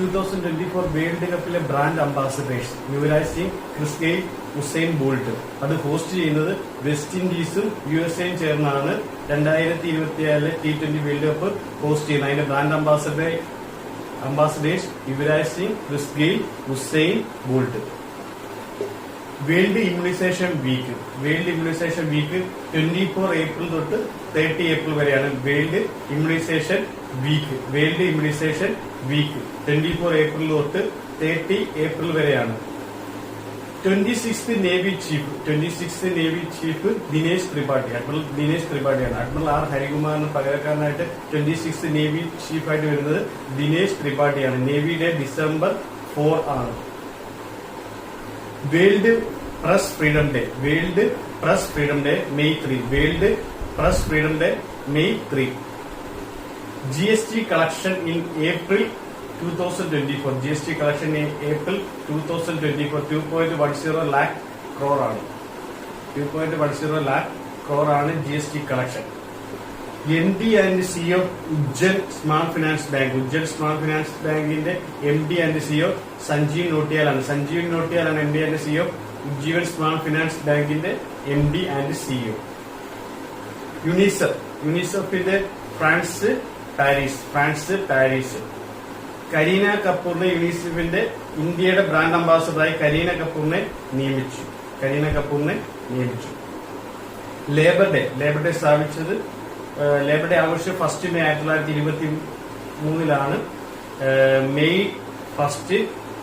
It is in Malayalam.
2024 വേൾഡ് കപ്പിലെ brand ambassadors Yuvraj Singh, Chris Gayle, Usain Bolt. അത് ഹോസ്റ്റ് ചെയ്യുന്നത് വെസ്റ്റ് ഇൻഡീസും USA ചേർന്നാണ് 2024 T20 വേൾഡ് കപ്പ് ഹോസ്റ്റ് ചെയ്യുന്നത്. അതിന്റെ brand ambassadors Yuvraj Singh, Chris Gayle, Usain Bolt. World immunization week 24 April തൊട്ട് 30 ഏപ്രിൽ വരെയാണ് വേൾഡ് ഇമ്മ്യൂണൈസേഷൻ വീക്ക്. 24 ഏപ്രിൽ തൊട്ട് 30 ഏപ്രിൽ വരെയാണ്. 26th navy chief Dinesh Tripathi, admiral R ഹരികുമാറിന് പകരക്കാരനായിട്ട് 26th നേവി ചീഫായിട്ട് വരുന്നത് ദിനേശ് ത്രിപാഠിയാണ്. നേവിയുടെ December 4 ആണ്. World press freedom day May 3. GST collection in April 2024. 2.10 lakh crore ആണ്. 2.10 lakh crore ആണ് GST collection. MD and CEO Ujjal small finance ബാങ്കിന്റെ MD and CEO സഞ്ജീവ് നോട്ടിയാലാണ്. MD and CEO Ujjivan small finance ബാങ്കിന്റെ MD and CEO. യുനിസെഫിന്റെ ഫ്രാൻസ് പാരീസ്. കരീന കപൂറിനെ യുനിസെഫിന്റെ ഇന്ത്യയുടെ ബ്രാൻഡ് അംബാസഡറായി കരീന കപൂറിനെ നിയമിച്ചു. ലേബർ ഡേ സ്ഥാപിച്ചത് ലേബർ ഡേ ആഘോഷം 1 May 1923 May 1